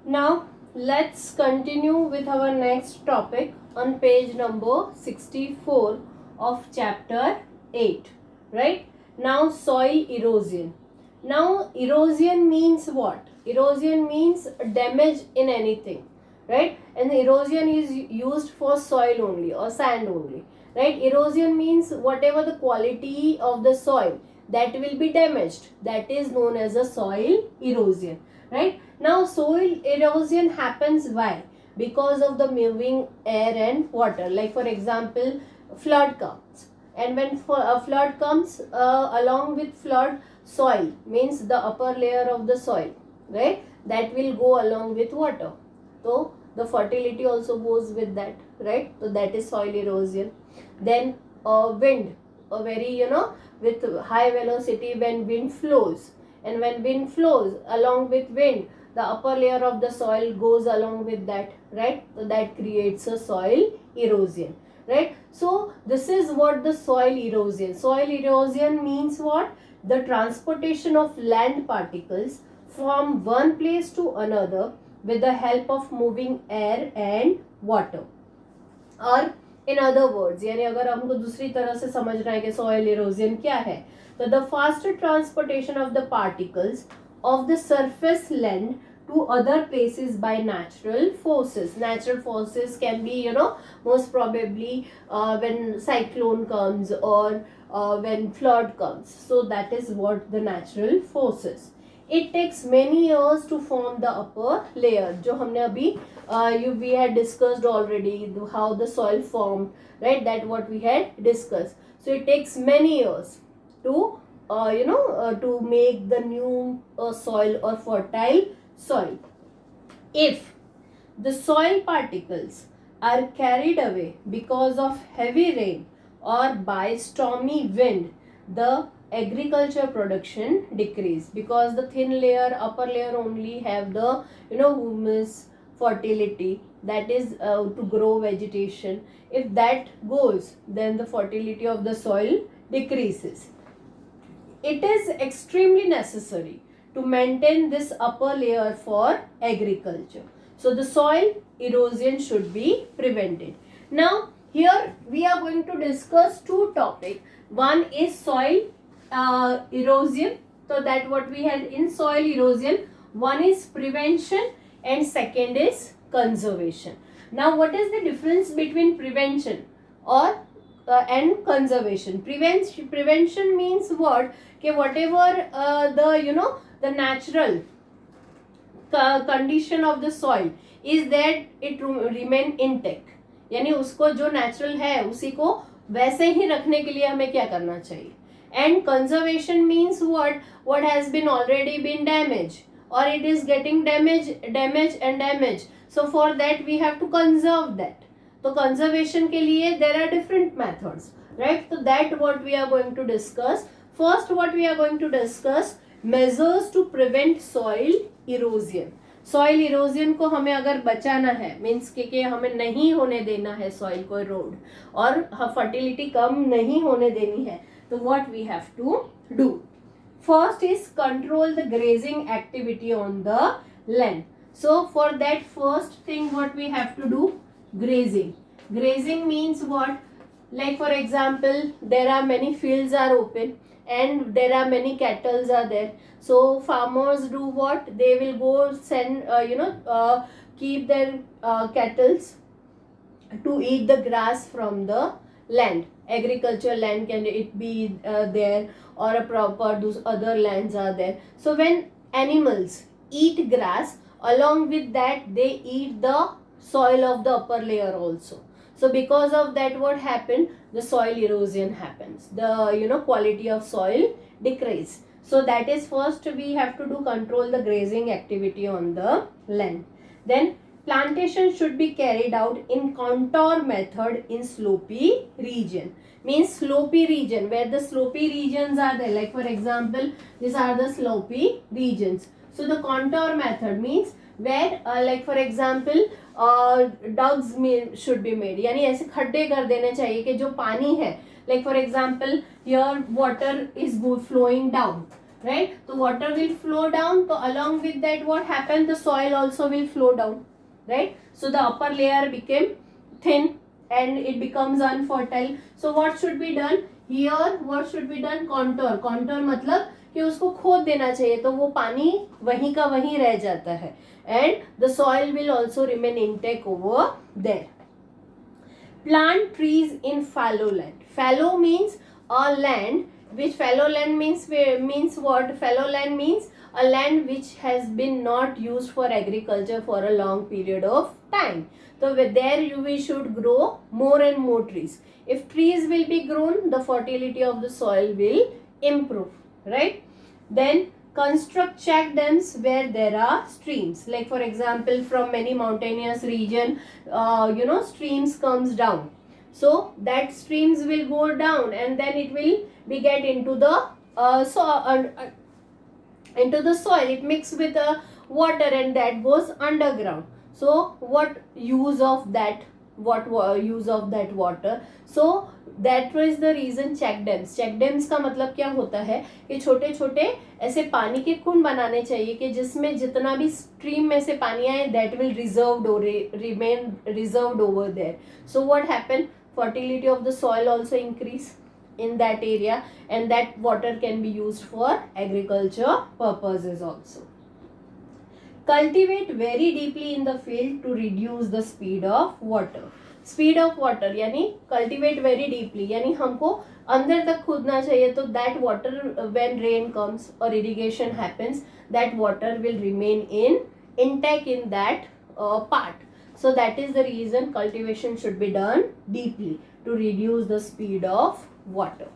Now let's continue with our next topic on page number 64 of chapter 8. Right? Now soil erosion. Now erosion means what? Erosion means damage in anything. Right? And erosion is used for soil only or sand only. Right? Erosion means whatever the quality of the soil that will be damaged. That is known as a soil erosion. Right? Now soil erosion happens why? Because of the moving air and water. Like for example, flood comes, and when a flood comes, along with flood, soil means the upper layer of the soil, right? That will go along with water. So the fertility also goes with that, right? So that is soil erosion. Then wind, a very with high velocity, when wind flows, and when wind flows along with wind, the upper layer of the soil goes along with that, right? So that creates a soil erosion, right? So this is what the soil erosion means what? The transportation of land particles from one place to another with the help of moving air and water. और in other words, यानी अगर हमको दूसरी तरह से समझना है कि सॉइल इरोजन क्या है, तो the fast transportation of the particles of the surface land to other places by natural forces. Natural forces can be, most probably when cyclone comes or when flood comes. So that is what the natural forces. It takes many years to form the upper layer. जो हमने अभी we had discussed already how the soil formed, right? That what we had discussed. So it takes many years to to make the new soil or fertile soil. If the soil particles are carried away because of heavy rain or by stormy wind, the agriculture production decrease, because the thin layer, upper layer only have the humus, fertility, that is to grow vegetation. If that goes, then the fertility of the soil decreases. It is extremely necessary to maintain this upper layer for agriculture. So the soil erosion should be prevented. Now here we are going to discuss two topics. One is soil erosion. So that what we had in soil erosion, one is prevention and second is conservation. Now what is the difference between prevention or and conservation? Prevention means what? कि whatever the natural condition of the soil is that it remain intact, यानी उसको जो natural है उसी को वैसे ही रखने के लिए हमें क्या करना चाहिए. And conservation means what has been already been damaged or it is getting damaged. So for that we have to conserve that. तो conservation के लिए there are different methods, right? So that what we are going to discuss. First what we are going to discuss, measures to prevent soil erosion. Soil erosion को हमें अगर बचाना है, means कि हमें नहीं होने देना है सॉइल को इरोड और फर्टिलिटी कम नहीं होने देनी है, तो what we have to do. First is control the grazing activity on the land. So for that first thing what we have to do, grazing means what? Like for example, there are many fields are open and there are many cattle are there. So farmers do what? They will go send keep their cattle to eat the grass from the land. Agricultural land, can it be there, or a proper those other lands are there. So when animals eat grass, along with that they eat the soil of the upper layer also. So because of that what happened, the soil erosion happens, the quality of soil decrease. So that is first we have to do control the grazing activity on the land. Then plantation should be carried out in contour method in slopy region. Means slopy region, where the slopy regions are there, like for example these are the slopy regions. So the contour method means where like for example dogs should be made, यानी ऐसे खड्डे कर देने चाहिए कि जो पानी है, like for example here water is flowing down, right? So water will flow down, so along with that what happened, the soil also will flow down, right? So the upper layer became thin and it becomes unfertile. So what should be done here? What should be done? contour मतलब कि उसको खोद देना चाहिए, तो वो पानी वहीं का वहीं रह जाता है, and the soil will also remain intact over there. Plant trees in fallow land. Fallow means a land which, fallow land means what? Fallow land means a land which has been not used for agriculture for a long period of time. So there we should grow more and more trees. If trees will be grown, the fertility of the soil will improve, right? Then construct check dams where there are streams. Like for example, from many mountainous region, streams comes down. So that streams will go down and then it will be get into the into the soil. It mixes with water and that goes underground. So what use of that? What use of that water? So that was the reason check dams. Check dams का मतलब क्या होता है कि छोटे छोटे ऐसे पानी के कुंड बनाने चाहिए कि जिसमें जितना भी स्ट्रीम में से पानी आए that will reserved or remain reserved over there. So what happened? Fertility of the soil also increase in that area and that water can be used for agriculture purposes also. Cultivate very deeply in the field to reduce the speed of water. Speed of water यानी cultivate very deeply यानी हमको अंदर तक खोदना चाहिए, तो that water when rain comes or irrigation happens, that water will remain intact in that part. So that is the reason cultivation should be done deeply to reduce the speed of water.